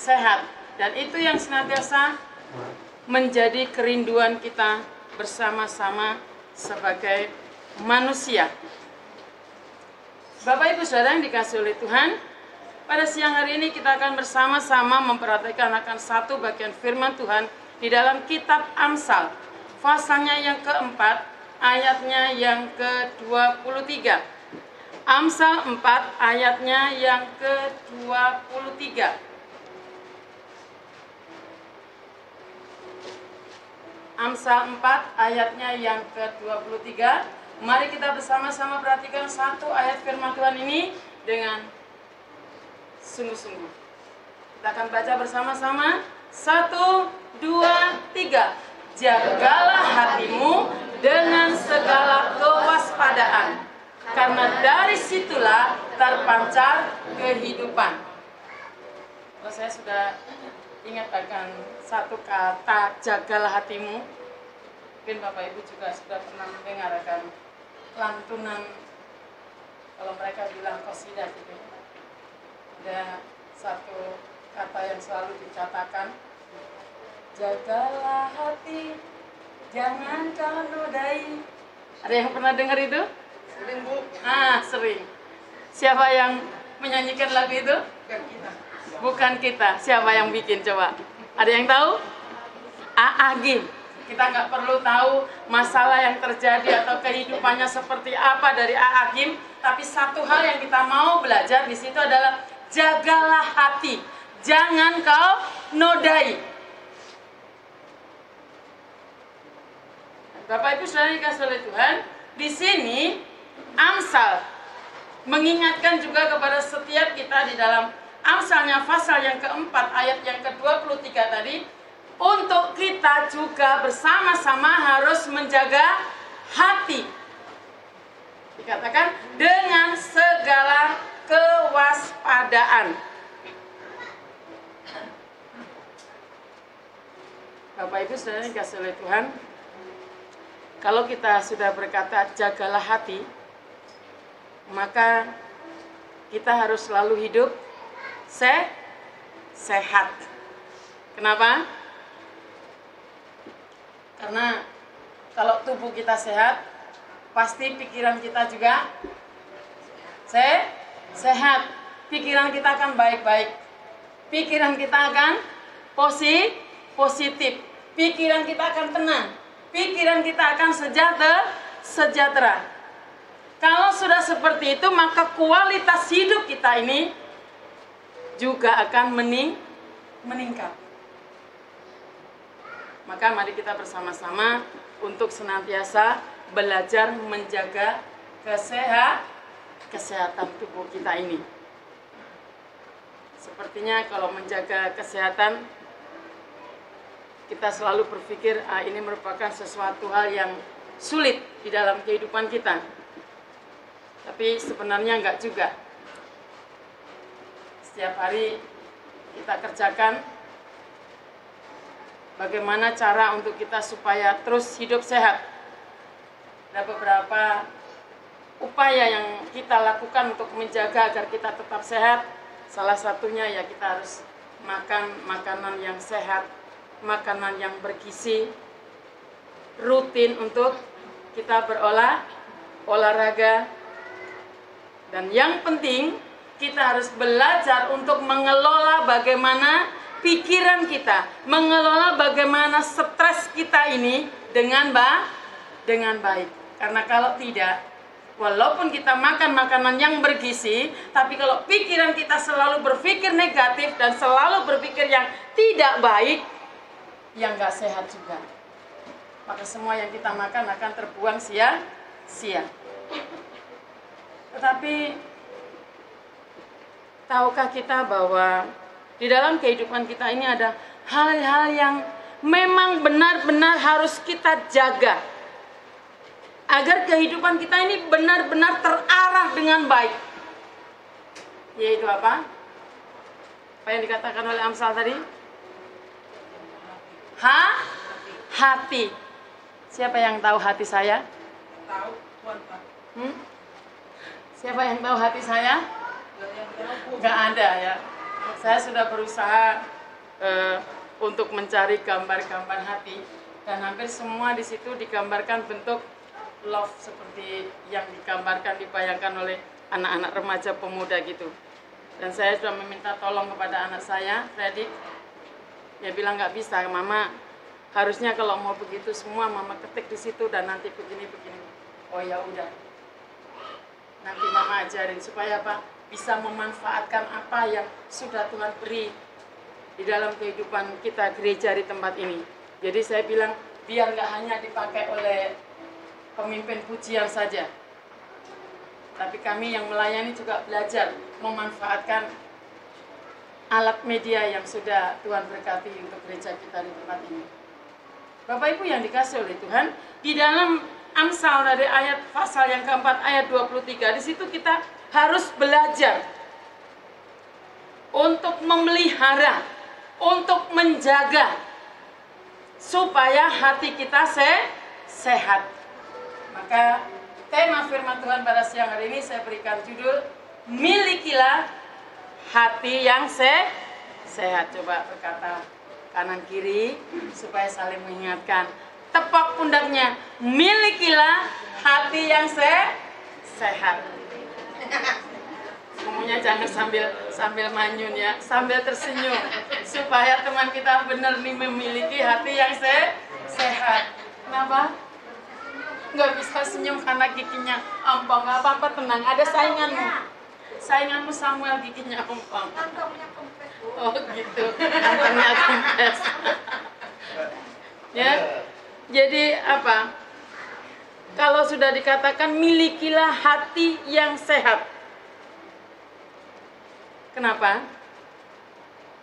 sehat. Dan itu yang senantiasa menjadi kerinduan kita bersama-sama sebagai manusia. Bapak Ibu Saudara yang dikasihi oleh Tuhan, pada siang hari ini kita akan bersama-sama memperhatikan akan satu bagian firman Tuhan di dalam kitab Amsal, pasalnya yang keempat, ayatnya yang ke-23. Amsal 4 ayatnya yang ke-23. Amsal 4 ayatnya yang ke-23. Mari kita bersama-sama perhatikan satu ayat firman Tuhan ini dengan sungguh-sungguh. Kita akan baca bersama-sama. 1, 2, 3. Jagalah hatimu dengan segala kewaspadaan, karena dari situlah terpancar kehidupan. Kalau saya sudah ingat akan satu kata jagalah hatimu, mungkin Bapak Ibu juga sudah pernah mendengar akan lantunan, kalau mereka bilang qasidah gitu. Ada satu kata yang selalu dikatakan, jagalah hati, jangan kau nodai. Ada yang pernah dengar itu? Sering, Bu. Sering. Siapa yang menyanyikan lagu itu? Bukan kita. Bukan kita. Siapa yang bikin coba? Ada yang tahu? Agim. Kita nggak perlu tahu masalah yang terjadi atau kehidupannya seperti apa dari Agim, tapi satu hal yang kita mau belajar di situ adalah jagalah hati, jangan kau nodai. Bapak Ibu Saudara yang dikasihi oleh Tuhan, di sini Amsal mengingatkan juga kepada setiap kita di dalam Amsalnya pasal yang keempat ayat yang ke-23 tadi, untuk kita juga bersama-sama harus menjaga hati. Dikatakan dengan segala kewaspadaan. Bapak Ibu Saudara yang dikasihi oleh Tuhan, kalau kita sudah berkata jagalah hati, maka kita harus selalu hidup sehat. Kenapa? Karena kalau tubuh kita sehat, pasti pikiran kita juga sehat. Pikiran kita akan baik-baik. Pikiran kita akan positif. Pikiran kita akan tenang. Pikiran kita akan sejahtera. Kalau sudah seperti itu, maka kualitas hidup kita ini juga akan meningkat. Maka mari kita bersama-sama untuk senantiasa belajar menjaga kesehatan tubuh kita ini. Sepertinya kalau menjaga kesehatan, kita selalu berpikir ini merupakan sesuatu hal yang sulit di dalam kehidupan kita. Tapi sebenarnya enggak juga. Setiap hari kita kerjakan bagaimana cara untuk kita supaya terus hidup sehat. Ada beberapa upaya yang kita lakukan untuk menjaga agar kita tetap sehat. Salah satunya ya kita harus makan makanan yang sehat, makanan yang bergizi, rutin untuk kita olahraga. Dan yang penting kita harus belajar untuk mengelola bagaimana pikiran kita, mengelola bagaimana stres kita ini dengan baik. Karena kalau tidak, walaupun kita makan makanan yang bergizi, tapi kalau pikiran kita selalu berpikir negatif dan selalu berpikir yang tidak baik, yang nggak sehat juga, maka semua yang kita makan akan terbuang sia-sia. Tetapi tahukah kita bahwa di dalam kehidupan kita ini ada hal-hal yang memang benar-benar harus kita jaga agar kehidupan kita ini benar-benar terarah dengan baik. Yaitu apa? Apa yang dikatakan oleh Amsal tadi? Hati. Siapa yang tahu hati saya? Tahu, Tuhan, Pak. Siapa yang tahu hati saya? Nggak ada ya. Saya sudah berusaha untuk mencari gambar-gambar hati, dan hampir semua di situ digambarkan bentuk love seperti yang digambarkan, dibayangkan oleh anak-anak remaja pemuda gitu. Dan saya sudah meminta tolong kepada anak saya, Freddy. Dia bilang nggak bisa, Mama. Harusnya kalau mau begitu semua Mama ketik di situ dan nanti begini. Oh ya udah. Nanti Mama ajarin supaya apa? Bisa memanfaatkan apa yang sudah Tuhan beri di dalam kehidupan kita gereja di tempat ini. Jadi saya bilang biar nggak hanya dipakai oleh pemimpin pujian saja, tapi kami yang melayani juga belajar memanfaatkan alat media yang sudah Tuhan berkati untuk gereja kita di tempat ini. Bapak Ibu yang dikasih oleh Tuhan, di dalam Amsal dari ayat pasal yang keempat ayat 23, di situ kita harus belajar untuk memelihara, untuk menjaga supaya hati kita sehat. Maka tema firman Tuhan pada siang hari ini saya berikan judul, milikilah hati yang sehat. Coba berkata kanan kiri supaya saling mengingatkan. Tepuk pundaknya, milikilah hati yang sehat. Ngomongnya jangan sambil manyun ya, sambil tersenyum supaya teman kita benar nih memiliki hati yang sehat. Kenapa? Nggak bisa senyum karena giginya ompong. Nggak apa-apa, tenang, ada sainganmu Samuel, giginya ompong. Oh gitu, kantongnya kempes. Ya, jadi apa? Kalau sudah dikatakan milikilah hati yang sehat. Kenapa?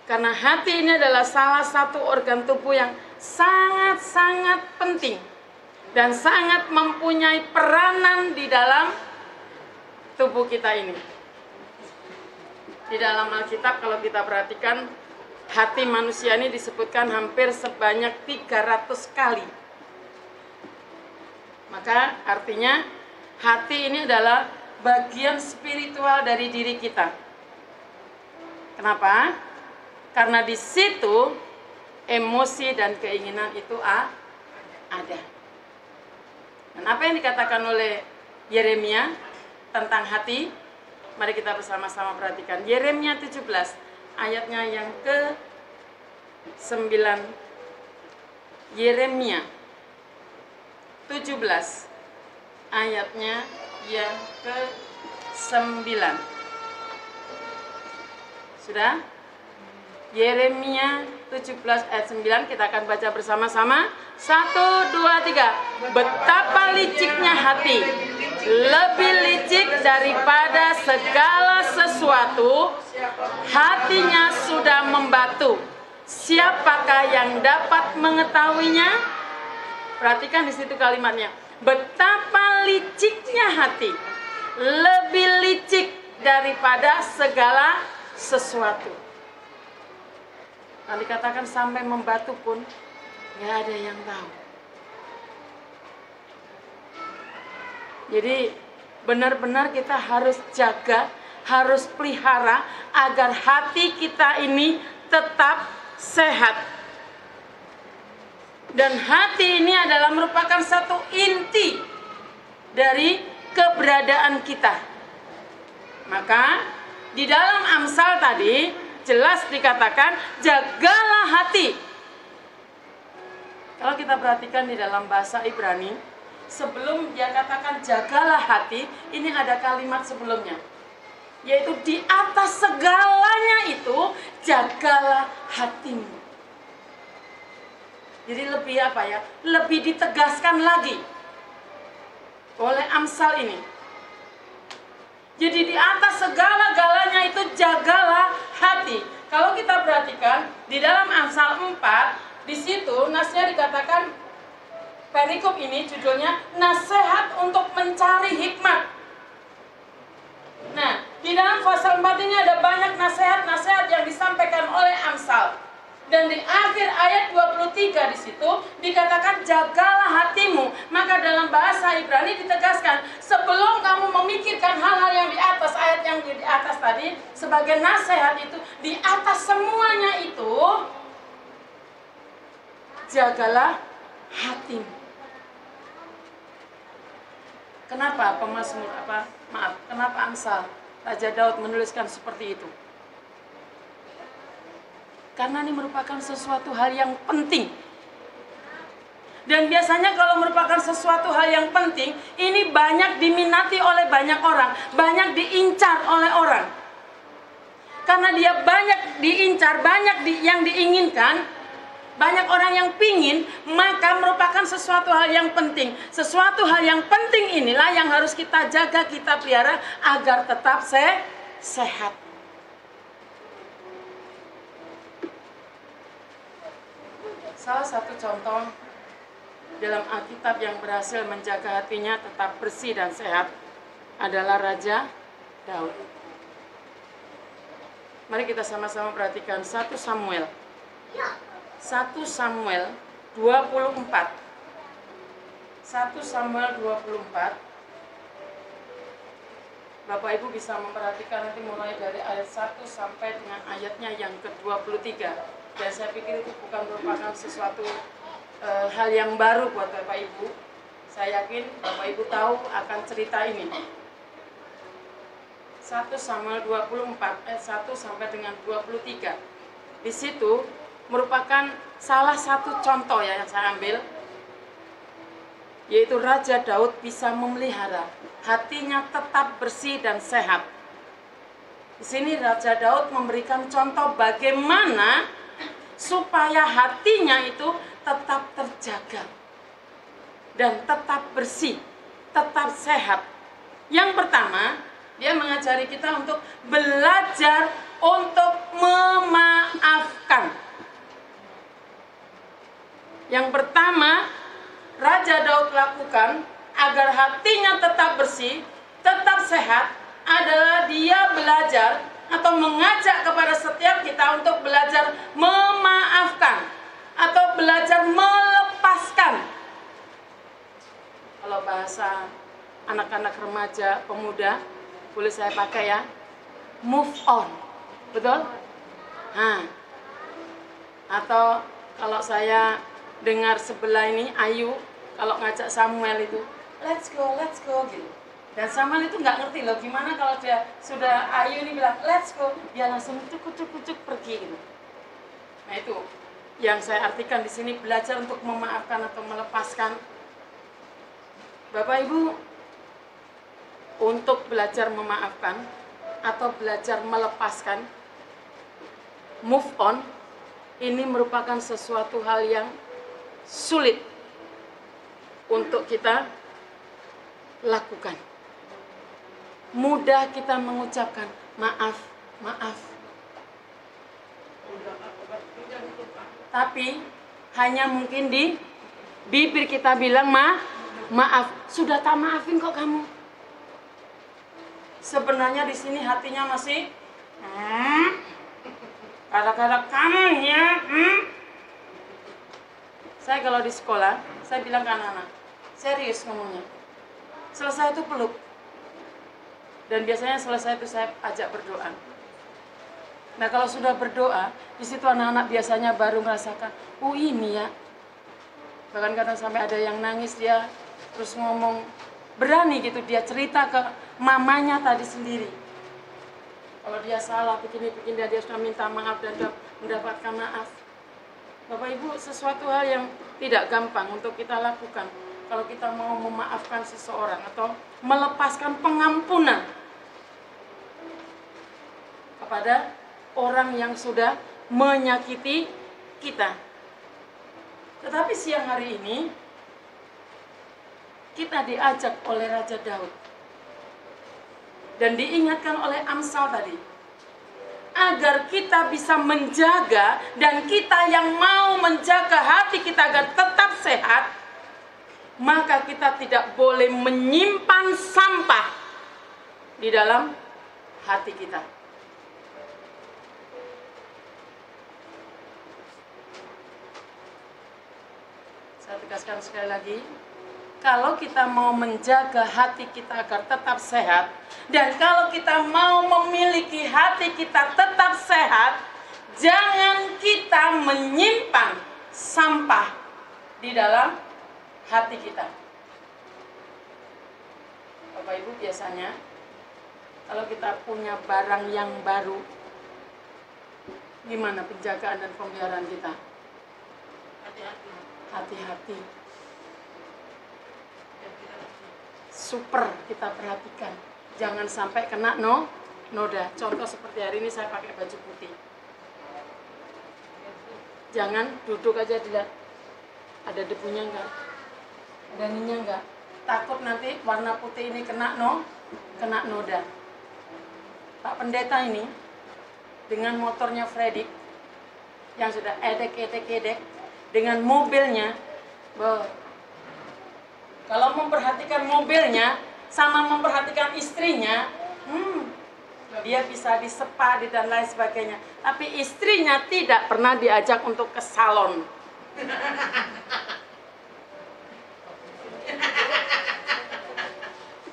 Karena hati ini adalah salah satu organ tubuh yang sangat-sangat penting dan sangat mempunyai peranan di dalam tubuh kita ini. Di dalam Alkitab kalau kita perhatikan, hati manusia ini disebutkan hampir sebanyak 300 kali. Maka artinya hati ini adalah bagian spiritual dari diri kita. Kenapa? Karena di situ emosi dan keinginan itu ada. Dan apa yang dikatakan oleh Yeremia tentang hati? Mari kita bersama-sama perhatikan. Yeremia 17 ayatnya yang ke-9. Yeremia 17 ayatnya yang ke-9. Sudah? Yeremia 17 ayat 9 kita akan baca bersama-sama. 1, 2, 3. Betapa liciknya hati, lebih licik daripada segala sesuatu, hatinya sudah membatu. Siapakah yang dapat mengetahuinya? Perhatikan di situ kalimatnya. Betapa liciknya hati, lebih licik daripada segala sesuatu. Nah, dikatakan sampai membatu pun nggak ada yang tahu. Jadi benar-benar kita harus jaga, harus pelihara agar hati kita ini tetap sehat. Dan hati ini adalah merupakan satu inti dari keberadaan kita. Maka di dalam Amsal tadi jelas dikatakan jagalah hati. Kalau kita perhatikan di dalam bahasa Ibrani, sebelum dia katakan jagalah hati, ini ada kalimat sebelumnya, yaitu di atas segalanya itu jagalah hatimu. Jadi lebih apa ya? Lebih ditegaskan lagi oleh Amsal ini. Jadi di atas segala-galanya itu jagalah hati. Kalau kita perhatikan di dalam Amsal 4, di situ nasnya dikatakan, perikop ini judulnya nasihat untuk mencari hikmat. Nah, di dalam pasal 4 ini ada banyak nasihat-nasihat yang disampaikan oleh Amsal. Dan di akhir ayat 23 di situ dikatakan jagalah hatimu. Maka dalam bahasa Ibrani ditegaskan, sebelum kamu memikirkan hal-hal yang di atas, ayat yang di atas tadi sebagai nasihat itu, di atas semuanya itu jagalah hatimu. Kenapa pemazmur kenapa Amsal Raja Daud menuliskan seperti itu? Karena ini merupakan sesuatu hal yang penting. Dan biasanya kalau merupakan sesuatu hal yang penting, ini banyak diminati oleh banyak orang, banyak diincar oleh orang. Karena dia banyak diincar, banyak yang diinginkan, banyak orang yang pingin, maka merupakan sesuatu hal yang penting. Sesuatu hal yang penting inilah yang harus kita jaga, kita pelihara agar tetap sehat. Salah satu contoh dalam Alkitab yang berhasil menjaga hatinya tetap bersih dan sehat adalah Raja Daud. Mari kita sama-sama perhatikan 1 Samuel 24. 1 Samuel 24. Bapak Ibu bisa memperhatikan nanti mulai dari ayat 1 sampai dengan ayatnya yang ke-23. Dan saya pikir itu bukan merupakan sesuatu hal yang baru buat Bapak Ibu. Saya yakin Bapak Ibu tahu akan cerita ini. 1 Samuel 24 ayat 1 sampai dengan 23. Di situ merupakan salah satu contoh ya yang saya ambil, yaitu Raja Daud bisa memelihara hatinya tetap bersih dan sehat. Di sini Raja Daud memberikan contoh bagaimana supaya hatinya itu tetap terjaga dan tetap bersih, tetap sehat. Yang pertama, dia mengajari kita untuk belajar untuk memaafkan. Yang pertama, Raja Daud lakukan agar hatinya tetap bersih, tetap sehat, adalah dia belajar atau mengajak kepada setiap kita untuk belajar memaafkan atau belajar melepaskan. Kalau bahasa anak-anak remaja, pemuda, boleh saya pakai ya, move on, betul? Atau kalau saya dengar sebelah ini Ayu, kalau ngajak Samuel itu, let's go gitu. Dan Samuel itu nggak ngerti loh gimana kalau dia sudah Ayu ini bilang let's go, dia langsung cucuk pergi gitu. Nah itu yang saya artikan di sini, belajar untuk memaafkan atau melepaskan. Bapak Ibu, untuk belajar memaafkan atau belajar melepaskan, move on, ini merupakan sesuatu hal yang sulit untuk kita lakukan. Mudah kita mengucapkan maaf. Tapi hanya mungkin di bibir kita bilang maaf. Sudah tak maafin kok kamu. Sebenarnya di sini hatinya masih kadang-kadang kamu ya. Saya kalau di sekolah, saya bilang ke anak-anak, serius ngomongnya. Selesai itu peluk. Dan biasanya selesai itu saya ajak berdoa. Nah kalau sudah berdoa, di situ anak-anak biasanya baru merasakan, oh ini ya. Bahkan kadang sampai ada yang nangis, dia terus ngomong, berani gitu dia cerita ke mamanya tadi sendiri. Kalau dia salah, begini dia sudah minta maaf dan sudah mendapatkan maaf. Bapak Ibu, sesuatu hal yang tidak gampang untuk kita lakukan kalau kita mau memaafkan seseorang atau melepaskan pengampunan kepada orang yang sudah menyakiti kita. Tetapi siang hari ini kita diajak oleh Raja Daud dan diingatkan oleh Amsal tadi, agar kita bisa menjaga, dan kita yang mau menjaga hati kita agar tetap sehat, maka kita tidak boleh menyimpan sampah di dalam hati kita. tegaskan sekali lagi, kalau kita mau menjaga hati kita agar tetap sehat, dan kalau kita mau memiliki hati kita tetap sehat, jangan kita menyimpan sampah di dalam hati kita. Bapak Ibu, biasanya kalau kita punya barang yang baru, gimana penjagaan dan pemeliharaan kita? Hati-hati. Super kita perhatikan. Jangan sampai kena noda. Contoh seperti hari ini saya pakai baju putih. Jangan duduk aja dilihat. Ada debunya enggak? Ada ininya enggak? Takut nanti warna putih ini kena noda. Pak Pendeta ini dengan motornya Freddy yang sudah edek dengan mobilnya, kalau memperhatikan mobilnya sama memperhatikan istrinya, dia bisa disepa dan lain sebagainya. Tapi istrinya tidak pernah diajak untuk ke salon.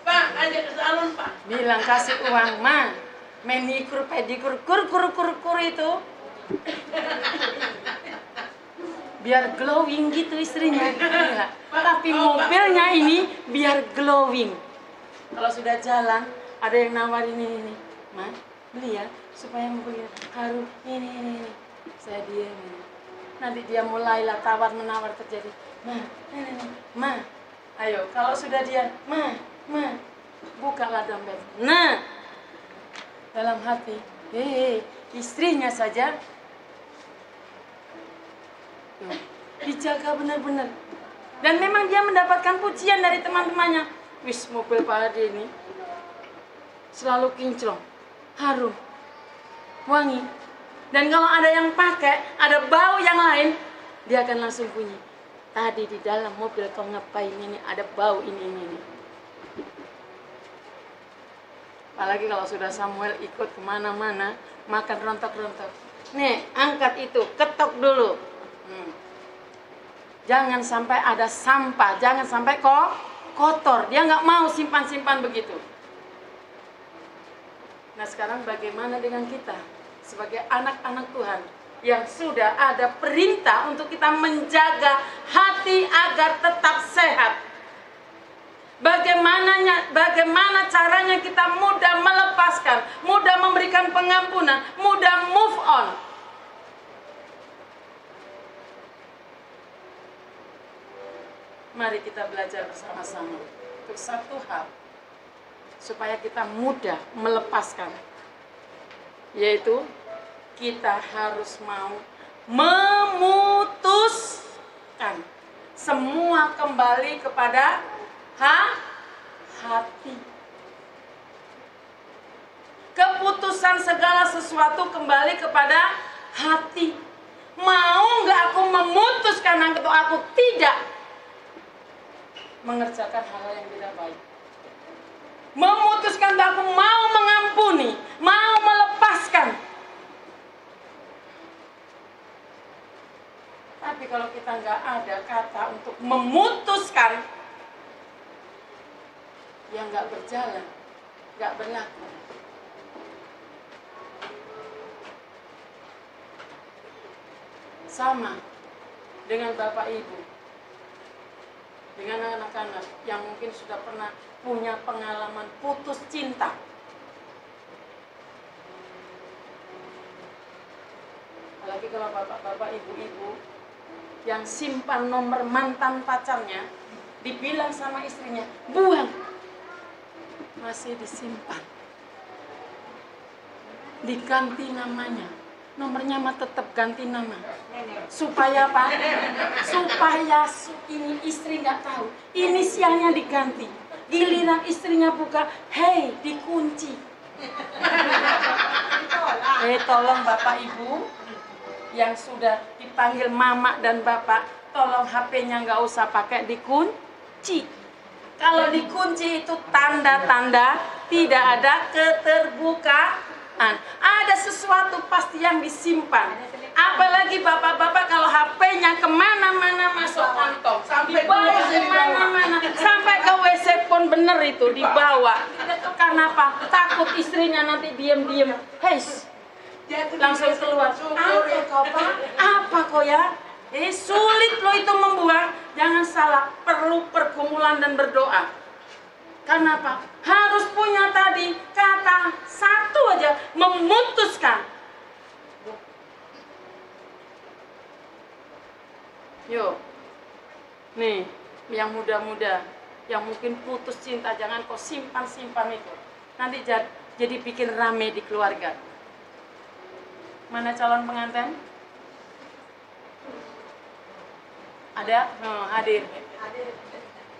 Pak, ajak ke salon, Pak. Bilang kasih uang, Ma. Manikur, pedikur, kur itu. Biar glowing gitu istrinya. Gila. Tapi mobilnya ini biar glowing. Kalau sudah jalan, ada yang nawarin ini. Ma, beli ya, supaya mobilnya harum. Ini. Saya diam ini. Nanti dia mulailah tawar-menawar terjadi. Ma, ayo, kalau sudah dia, Ma, bukalah dompet. Nah, dalam hati, istrinya saja dijaga benar-benar. Dan memang dia mendapatkan pujian dari teman-temannya. Wis, mobil Pak Ade ini selalu kinclong, harum, wangi. Dan kalau ada yang pakai, ada bau yang lain, dia akan langsung bunyi. Tadi di dalam mobil kau ngapain ini, ada bau ini. Apalagi kalau sudah Samuel ikut kemana-mana, makan rontok-rontok. Nih, angkat itu, ketok dulu. Jangan sampai ada sampah, jangan sampai kotor. Dia nggak mau simpan-simpan begitu. Nah, sekarang bagaimana dengan kita sebagai anak-anak Tuhan yang sudah ada perintah untuk kita menjaga hati agar tetap sehat? Bagaimana caranya kita mudah melepaskan, mudah memberikan pengampunan, mudah move on? Mari kita belajar bersama-sama untuk satu hal, supaya kita mudah melepaskan, yaitu kita harus mau memutuskan semua kembali kepada hati. Keputusan segala sesuatu kembali kepada hati. Mau nggak aku memutuskan untuk aku tidak mengerjakan hal yang tidak baik. Memutuskan bahwa aku mau mengampuni, mau melepaskan. Tapi kalau kita nggak ada kata untuk memutuskan, yang nggak berjalan, nggak berlaku. Sama dengan Bapak Ibu, dengan anak-anak yang mungkin sudah pernah punya pengalaman putus cinta. Apalagi kalau bapak-bapak, ibu-ibu yang simpan nomor mantan pacarnya, dibilang sama istrinya, buang. Masih disimpan. Diganti namanya. Nomornya mah tetap ganti nama. Supaya apa? Supaya ini istri nggak tahu. Inisialnya diganti. Giliran istrinya buka, hei, dikunci. Tolong Bapak Ibu yang sudah dipanggil mama dan bapak, tolong HP-nya nggak usah pakai dikunci. Kalau dikunci itu tanda-tanda tidak ada keterbukaan. Ada sesuatu pasti yang disimpan. Apalagi bapak-bapak kalau HP-nya kemana-mana masuk kantong. bener itu dibawa. Karena apa? Takut istrinya nanti diam-diam. Hei, langsung keluar. Apa kau Pak? Apa kau ya? Sulit loh itu membuang. Jangan salah, perlu pergumulan dan berdoa. Karena apa? Harus punya tadi kata satu aja, memutuskan. Yuk, nih yang muda-muda, yang mungkin putus cinta, jangan kau simpan-simpan itu. Nanti jadi bikin rame di keluarga. Mana calon pengantin? Ada? Oh, hadir.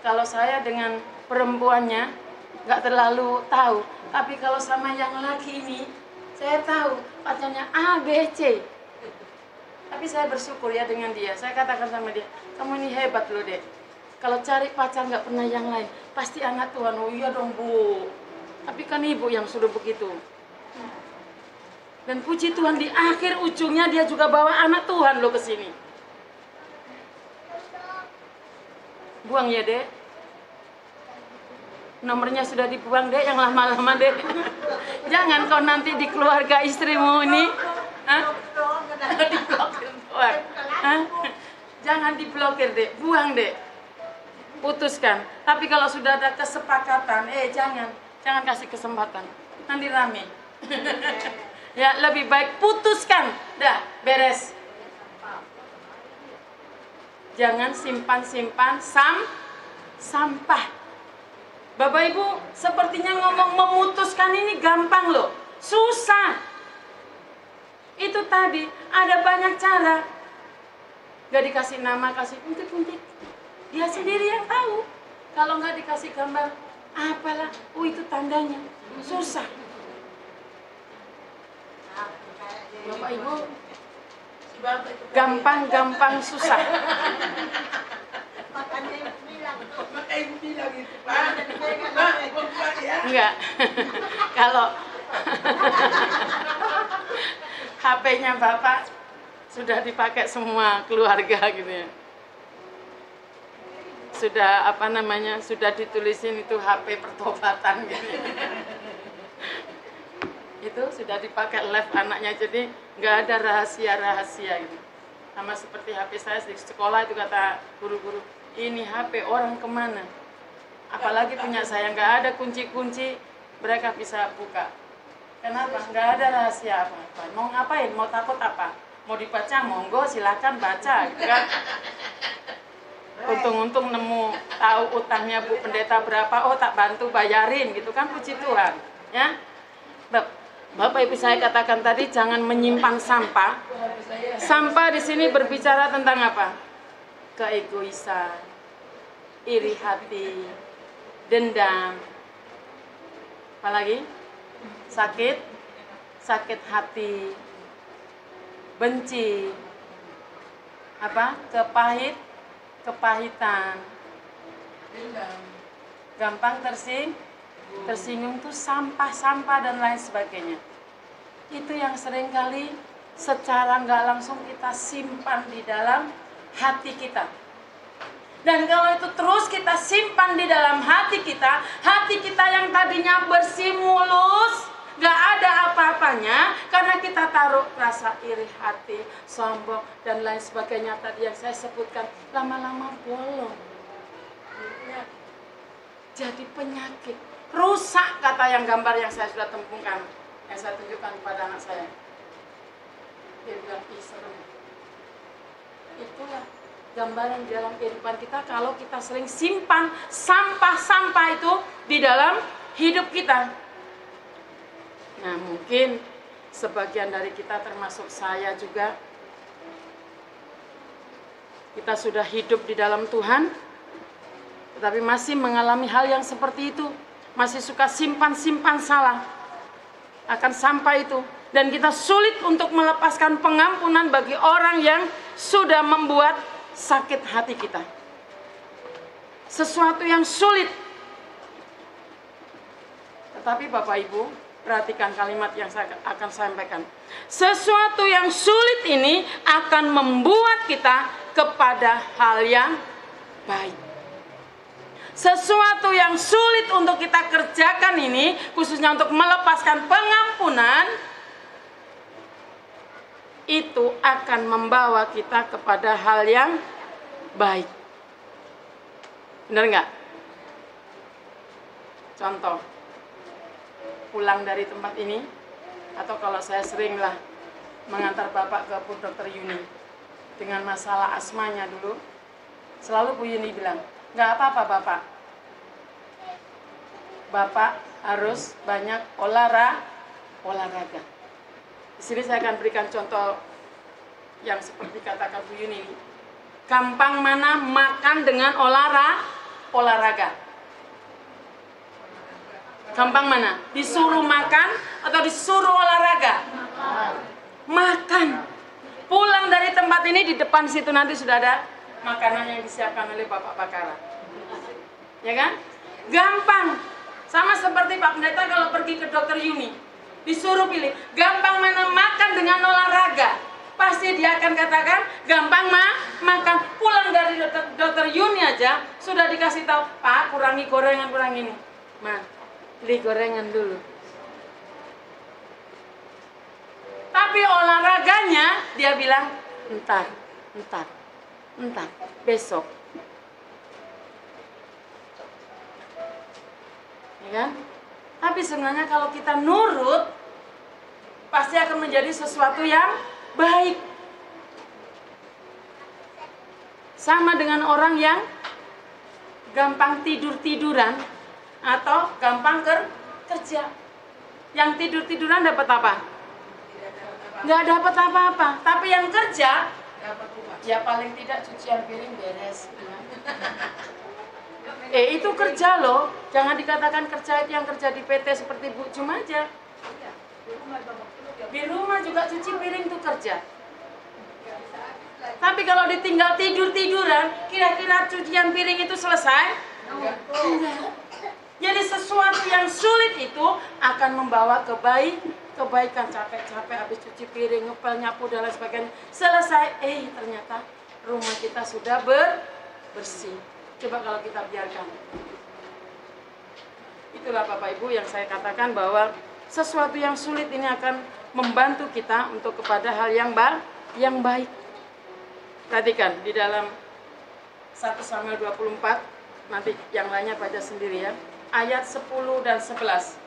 Kalau saya dengan perempuannya nggak terlalu tahu, tapi kalau sama yang laki ini, saya tahu pacarnya A, B, C. Tapi saya bersyukur ya dengan dia. Saya katakan sama dia, kamu ini hebat loh dek. Kalau cari pacar nggak pernah yang lain, pasti anak Tuhan. Oh iya dong bu. Tapi kan ibu yang sudah begitu. Dan puji Tuhan di akhir ujungnya dia juga bawa anak Tuhan loh ke sini. Buang ya dek. Nomornya sudah dibuang dek, yang lama-lama dek. Jangan kau nanti di keluarga istrimu ini. Diblokir doang. Jangan diblokir dek, buang dek. Putuskan. Tapi kalau sudah ada kesepakatan, jangan kasih kesempatan. Nanti rame. Ya, lebih baik putuskan. Dah, beres. Jangan simpan-simpan sampah. Bapak Ibu, sepertinya ngomong memutuskan ini gampang loh. Susah. Itu tadi, ada banyak cara. Gak dikasih nama, kasih untik-untik. Dia sendiri yang tahu. Kalau nggak dikasih gambar, apalah, itu tandanya. Susah. Bapak Ibu, gampang susah. Makanya ibu bilang itu Pak. Enggak. Kalau HP-nya Bapak sudah dipakai semua keluarga gitu ya. Sudah sudah ditulisin itu HP pertobatan gitu ya. Itu sudah dipakai live anaknya, jadi nggak ada rahasia-rahasia gitu. Sama seperti HP saya di sekolah itu kata guru-guru, ini HP orang kemana? Apalagi punya saya nggak ada kunci-kunci, mereka bisa buka. Kenapa? Nggak ada rahasia apa-apa. Mau ngapain? Mau takut apa? Mau dibaca? Monggo silakan baca, gitu kan? Untung-untung nemu tahu utangnya Bu Pendeta berapa, oh tak bantu bayarin, gitu kan, puji Tuhan, ya. Bapak Ibu saya katakan tadi jangan menyimpan sampah. Sampah di sini berbicara tentang apa? Keegoisan, iri hati, dendam, apalagi sakit hati, benci, kepahitan, gampang tersinggung tuh sampah dan lain sebagainya. Itu yang seringkali secara nggak langsung kita simpan di dalam hati kita. Dan kalau itu terus kita simpan di dalam hati kita yang tadinya bersih mulus, nggak ada apa-apanya, karena kita taruh rasa iri hati, sombong dan lain sebagainya tadi yang saya sebutkan, lama-lama bolong, jadi penyakit. Rusak, kata yang gambar yang saya sudah temukan, yang saya tunjukkan kepada anak saya. Dia bilang, serem. Itulah gambaran di dalam kehidupan kita kalau kita sering simpan sampah-sampah itu di dalam hidup kita. Nah, mungkin sebagian dari kita termasuk saya juga, kita sudah hidup di dalam Tuhan, tetapi masih mengalami hal yang seperti itu. Masih suka simpan salah akan sampah itu, dan kita sulit untuk melepaskan pengampunan bagi orang yang sudah membuat sakit hati kita. Sesuatu yang sulit. Tetapi Bapak Ibu, perhatikan kalimat yang saya akan sampaikan. Sesuatu yang sulit ini akan membuat kita kepada hal yang baik. sesuatu yang sulit untuk kita kerjakan ini, khususnya untuk melepaskan pengampunan, itu akan membawa kita kepada hal yang baik. Benar nggak? Contoh, pulang dari tempat ini, atau kalau saya seringlah mengantar Bapak ke Bu Dr. Yuni dengan masalah asmanya dulu, selalu Bu Yuni bilang, nggak apa-apa Bapak, Bapak harus banyak olahraga. Di sini saya akan berikan contoh yang seperti katakan Bu Yuni ini. Gampang mana makan dengan olahraga? Gampang mana? Disuruh makan atau disuruh olahraga? Makan. Pulang dari tempat ini, di depan situ nanti sudah ada makanan yang disiapkan oleh Bapak Bakara. Ya kan? Gampang. Sama seperti Pak Pendeta kalau pergi ke Dr. Yuni, disuruh pilih, gampang mana makan dengan olahraga? Pasti dia akan katakan, gampang makan. Pulang dari Dr. Yuni aja, sudah dikasih tahu, Pak, kurangi gorengan, kurangi ini. Beli gorengan dulu. Tapi olahraganya, dia bilang, entar, besok. Ya kan? Tapi sebenarnya kalau kita nurut, pasti akan menjadi sesuatu yang baik. Sama dengan orang yang gampang tidur-tiduran atau gampang kerja. Yang tidur-tiduran dapat apa? Nggak dapat apa-apa. Tapi yang kerja, ya paling tidak cucian piring beres. Itu kerja loh. Jangan dikatakan kerja itu yang kerja di PT seperti Bu Cum aja. Di rumah juga cuci piring itu kerja. Tapi kalau ditinggal tidur-tiduran, kira-kira cucian piring itu selesai? Enggak. Jadi sesuatu yang sulit itu akan membawa kebaikan. Capek-capek habis cuci piring, ngepel, nyapu dan lain sebagainya. Selesai, ternyata rumah kita sudah bersih. Coba kalau kita biarkan. Itulah Bapak Ibu yang saya katakan bahwa sesuatu yang sulit ini akan membantu kita untuk kepada hal yang baik. Perhatikan di dalam 1 Samuel 24, nanti yang lainnya baca sendiri ya. Ayat 10 dan 11.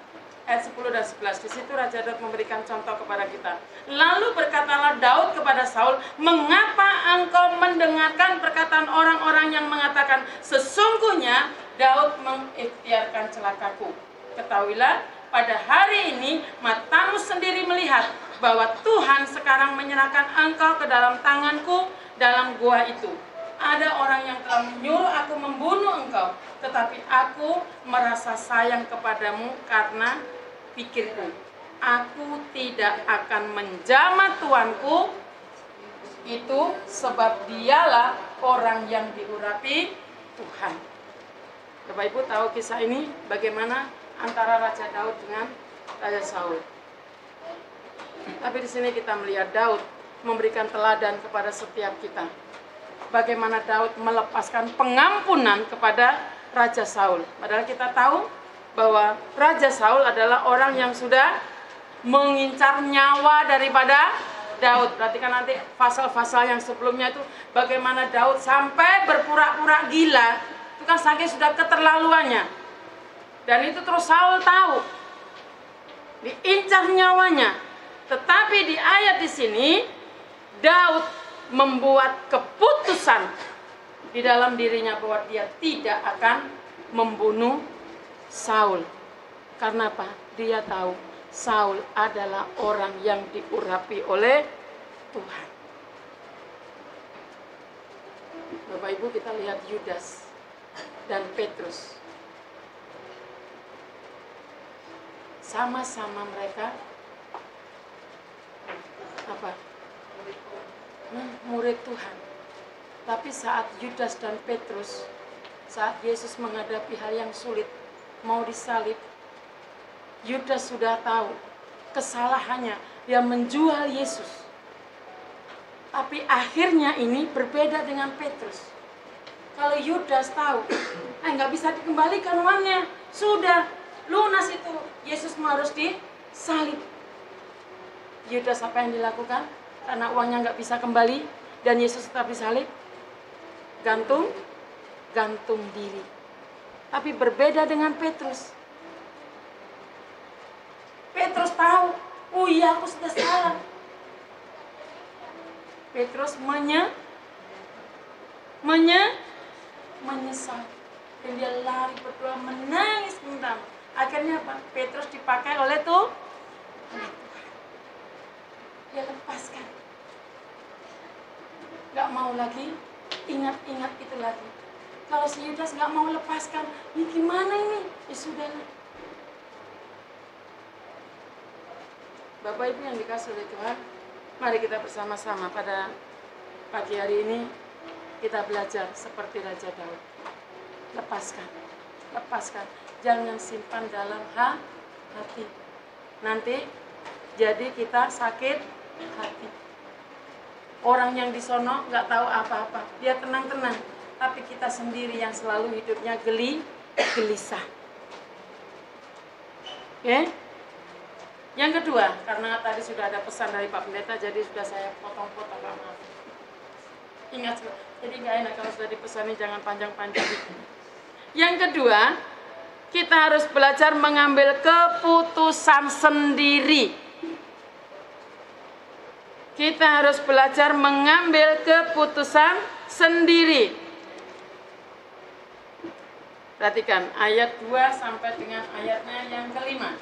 Ayat 10 dan 11. Di situ Raja Daud memberikan contoh kepada kita. Lalu berkatalah Daud kepada Saul, "Mengapa engkau mendengarkan perkataan orang-orang yang mengatakan, sesungguhnya Daud mengikhtiarkan celakaku? Ketahuilah, pada hari ini matamu sendiri melihat bahwa Tuhan sekarang menyerahkan engkau ke dalam tanganku dalam gua itu. Ada orang yang telah menyuruh aku membunuh engkau, tetapi aku merasa sayang kepadamu karena pikirku, aku tidak akan menjamah tuanku itu, sebab dialah orang yang diurapi Tuhan." Bapak Ibu tahu kisah ini bagaimana antara Raja Daud dengan Raja Saul. Tapi di sini kita melihat Daud memberikan teladan kepada setiap kita. Bagaimana Daud melepaskan pengampunan kepada Raja Saul. Padahal kita tahu bahwa Raja Saul adalah orang yang sudah mengincar nyawa daripada Daud. Perhatikan nanti pasal-pasal yang sebelumnya itu bagaimana Daud sampai berpura-pura gila. Itu kan saking sudah keterlaluannya. Dan itu terus Saul tahu. Diincar nyawanya. Tetapi di ayat di sini Daud membuat keputusan di dalam dirinya bahwa dia tidak akan membunuh Saul. Karena apa? Dia tahu Saul adalah orang yang diurapi oleh Tuhan. Bapak Ibu, kita lihat Yudas dan Petrus. Sama-sama mereka apa? Murid Tuhan. Tapi saat Yudas dan Petrus, saat Yesus menghadapi hal yang sulit, mau disalib, Yudas sudah tahu kesalahannya, dia menjual Yesus. Tapi akhirnya ini berbeda dengan Petrus. Kalau Yudas tahu, nggak bisa dikembalikan uangnya, sudah lunas itu, Yesus harus disalib. Yudas apa yang dilakukan? Karena uangnya nggak bisa kembali dan Yesus tetap disalib, gantung diri. Tapi berbeda dengan Petrus. Petrus tahu, oh iya aku sudah salah. Petrus menyesal. Dan dia lari berdoa, menangis minta. Akhirnya apa? Petrus dipakai oleh Tuhan. Dia lepaskan. Gak mau lagi ingat-ingat itu lagi. Kalau si Yudas gak mau lepaskan, ini gimana ini? Ya sudah. Bapak Ibu yang dikasih oleh Tuhan, mari kita bersama-sama pada pagi hari ini kita belajar seperti Raja Daud. Lepaskan, jangan simpan dalam hati. Nanti jadi kita sakit hati. Orang yang di sono nggak tahu apa-apa, dia tenang-tenang, tapi kita sendiri yang selalu hidupnya gelisah. Oke? Yang kedua, karena tadi sudah ada pesan dari Pak Pendeta, jadi sudah saya potong-potong, maaf. Ingat, jadi nggak enak kalau sudah dipesani, jangan panjang-panjang. Yang kedua, kita harus belajar mengambil keputusan sendiri. Kita harus belajar mengambil keputusan sendiri. Perhatikan ayat 2 sampai dengan ayatnya yang kelima.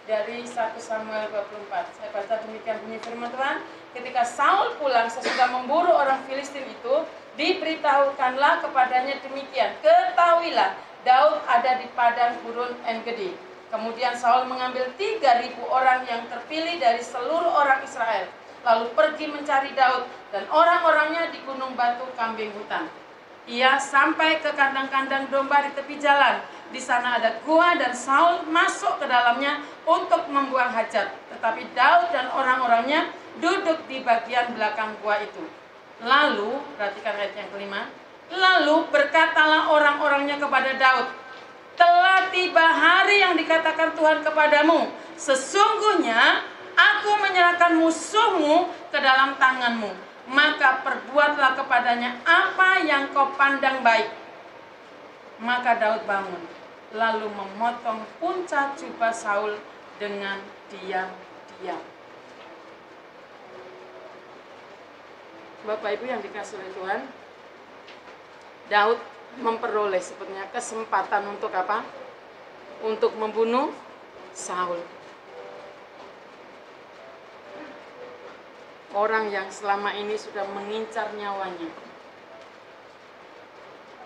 Dari 1 Samuel 24. Saya baca demikian bunyi firman Tuhan. Ketika Saul pulang sesudah memburu orang Filistin itu, diberitahukanlah kepadanya demikian. Ketahuilah, Daud ada di padang gurun En-Gedi. Kemudian Saul mengambil 3.000 orang yang terpilih dari seluruh orang Israel, lalu pergi mencari Daud dan orang-orangnya di gunung batu kambing hutan. Ia sampai ke kandang-kandang domba di tepi jalan. Di sana ada gua dan Saul masuk ke dalamnya untuk membuang hajat. Tetapi Daud dan orang-orangnya duduk di bagian belakang gua itu. Lalu, perhatikan ayat yang kelima. Lalu berkatalah orang-orangnya kepada Daud, telah tiba hari yang dikatakan Tuhan kepadamu. Sesungguhnya aku menyerahkan musuhmu ke dalam tanganmu. Maka perbuatlah kepadanya apa yang kau pandang baik. Maka Daud bangun, lalu memotong punca jubah Saul dengan diam-diam. Bapak Ibu yang dikasih oleh Tuhan, Daud memperoleh sebetulnya kesempatan untuk apa? Untuk membunuh Saul. Orang yang selama ini sudah mengincar nyawanya.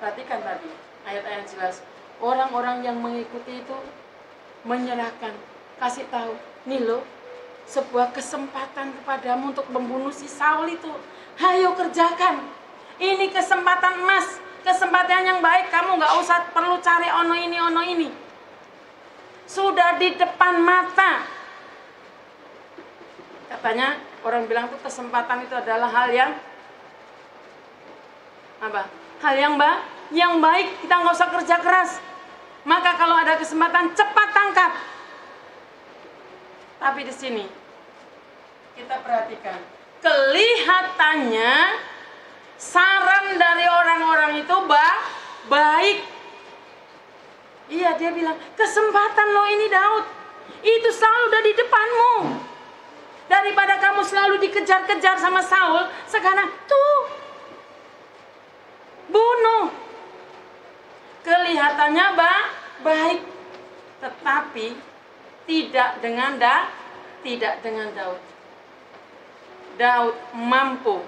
Perhatikan tadi, ayat-ayat jelas. Orang-orang yang mengikuti itu menyerahkan, kasih tahu, nih loh, sebuah kesempatan kepadamu untuk membunuh si Saul itu. Hayo kerjakan. Ini kesempatan emas, kesempatan yang baik. Kamu nggak usah perlu cari ono ini. Sudah di depan mata. Katanya orang bilang tuh kesempatan itu adalah hal yang apa? Hal yang baik. Kita nggak usah kerja keras. Maka kalau ada kesempatan cepat tangkap. Tapi di sini kita perhatikan, kelihatannya saran dari orang-orang itu baik. Iya, dia bilang, kesempatan lo ini Daud. Itu Saul udah di depanmu. Daripada kamu selalu dikejar-kejar sama Saul, sekarang tuh bunuh. Kelihatannya baik, tetapi tidak dengan Daud. Daud mampu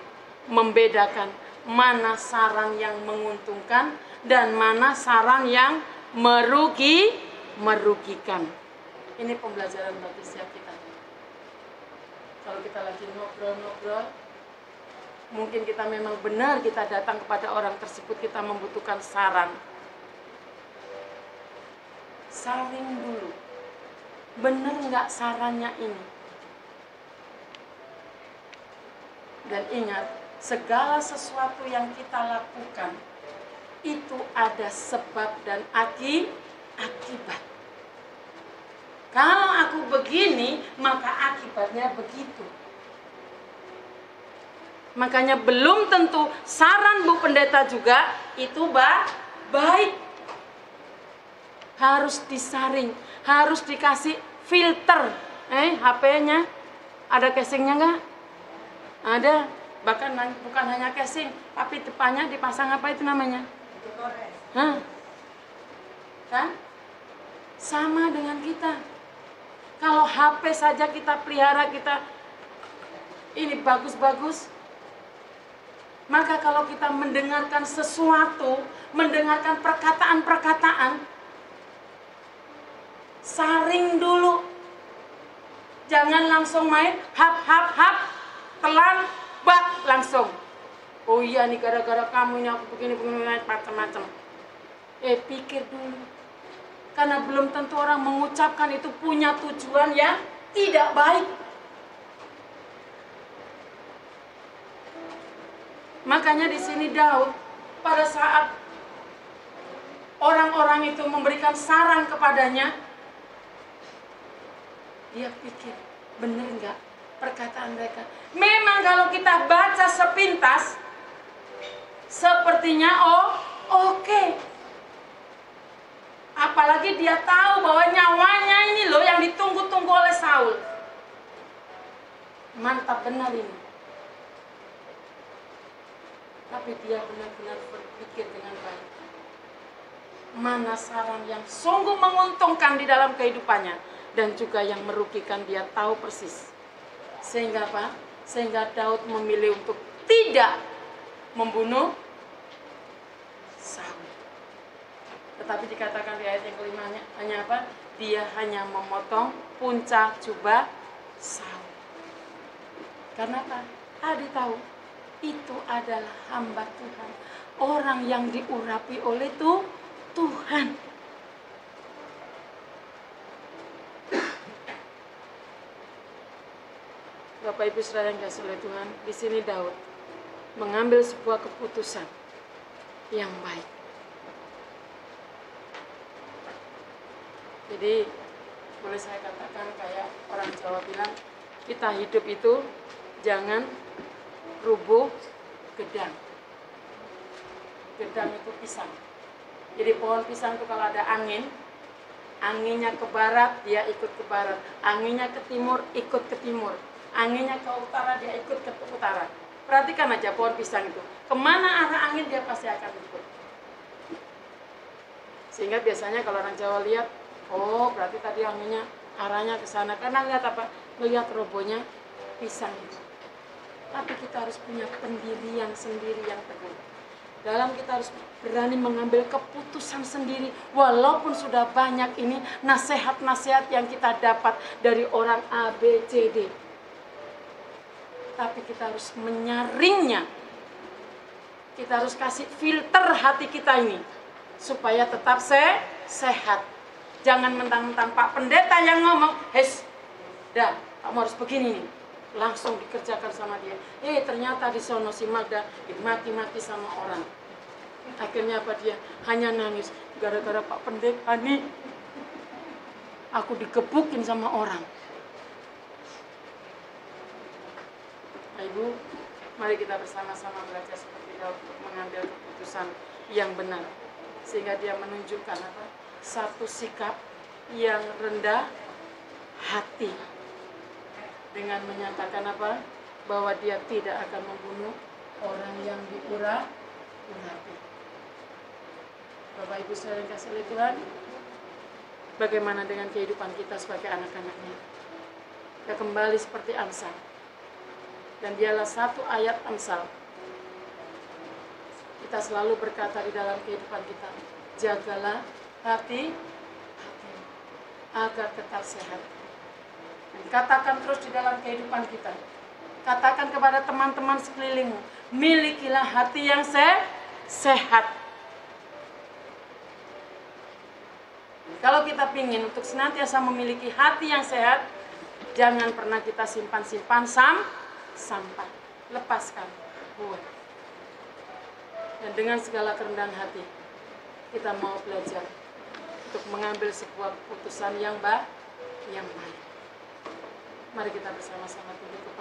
membedakan mana saran yang menguntungkan dan mana saran yang merugikan. Ini pembelajaran bagi setiap kita. Kalau kita lagi ngobrol-ngobrol, mungkin kita memang benar kita datang kepada orang tersebut, kita membutuhkan saran. Saring dulu, benar nggak sarannya ini? Dan ingat, segala sesuatu yang kita lakukan itu ada sebab dan akibat. Kalau aku begini, maka akibatnya begitu. Makanya belum tentu saran Bu Pendeta juga itu baik. Harus disaring, harus dikasih filter. HP-nya ada casingnya nggak? Ada. Bahkan bukan hanya casing, tapi depannya dipasang apa itu namanya? Hah? Kan? Sama dengan kita. Kalau HP saja kita pelihara, kita ini bagus-bagus, maka kalau kita mendengarkan sesuatu, mendengarkan perkataan-perkataan, saring dulu. Jangan langsung main, hap, telan, bak, langsung. Oh iya nih gara-gara kamu ini aku begini, macam-macam. Pikir dulu. Karena belum tentu orang mengucapkan itu punya tujuan yang tidak baik. Makanya di sini Daud pada saat orang-orang itu memberikan saran kepadanya, dia pikir, benar nggak perkataan mereka? Memang kalau kita baca sepintas, sepertinya oke. Apalagi dia tahu bahwa nyawanya ini loh yang ditunggu-tunggu oleh Saul. Mantap benar ini. Tapi dia benar-benar berpikir dengan baik. Mana saran yang sungguh menguntungkan di dalam kehidupannya dan juga yang merugikan, dia tahu persis. Sehingga apa? Sehingga Daud memilih untuk tidak membunuh Saul. Tetapi dikatakan di ayat yang kelimanya hanya apa? Dia hanya memotong punca jubah Saul. Karena apa? Tadi tahu itu adalah hamba Tuhan, orang yang diurapi oleh Tuhan. Bapak Ibu Saudara yang dikasihi oleh Tuhan, di sini Daud mengambil sebuah keputusan yang baik. Jadi boleh saya katakan kayak orang Jawa bilang, kita hidup itu jangan rubuh gedang. Gedang itu pisang. Jadi pohon pisang itu kalau ada angin, anginnya ke barat dia ikut ke barat, anginnya ke timur ikut ke timur, anginnya ke utara dia ikut ke utara. Perhatikan aja pohon pisang itu, kemana arah angin dia pasti akan ikut. Sehingga biasanya kalau orang Jawa lihat, oh berarti tadi anginnya arahnya ke sana, karena lihat apa? Melihat robohnya pisang itu. Tapi kita harus punya pendirian sendiri yang teguh. Dalam kita harus berani mengambil keputusan sendiri. Walaupun sudah banyak ini nasihat-nasihat yang kita dapat dari orang A, B, C, D. Tapi kita harus menyaringnya. Kita harus kasih filter hati kita ini. Supaya tetap sehat. Jangan mentang-mentang Pak Pendeta yang ngomong, dah, kamu harus begini nih. Langsung dikerjakan sama dia. Ternyata di sono si Magda dimaki-maki sama orang. Akhirnya apa dia? Hanya nangis. Gara-gara Pak Pendeta nih, aku digebukin sama orang. Ibu, mari kita bersama-sama belajar seperti Daud untuk mengambil keputusan yang benar. Sehingga dia menunjukkan apa? Satu sikap yang rendah hati. Dengan menyatakan apa? Bahwa dia tidak akan membunuh orang yang diurapi. Bapak Ibu Saudara yang kasih oleh Tuhan, bagaimana dengan kehidupan kita sebagai anak-anaknya? Kita kembali seperti Amsal. Dan dialah satu ayat Amsal. Kita selalu berkata di dalam kehidupan kita, jagalah hati agar tetap sehat. Dan katakan terus di dalam kehidupan kita. Katakan kepada teman-teman sekelilingmu, milikilah hati yang sehat. Kalau kita ingin untuk senantiasa memiliki hati yang sehat, jangan pernah kita simpan-simpan sampah. Lepaskan, buang. Dan dengan segala kerendahan hati, kita mau belajar untuk mengambil sebuah keputusan yang baik. Mari kita bersama-sama tunduk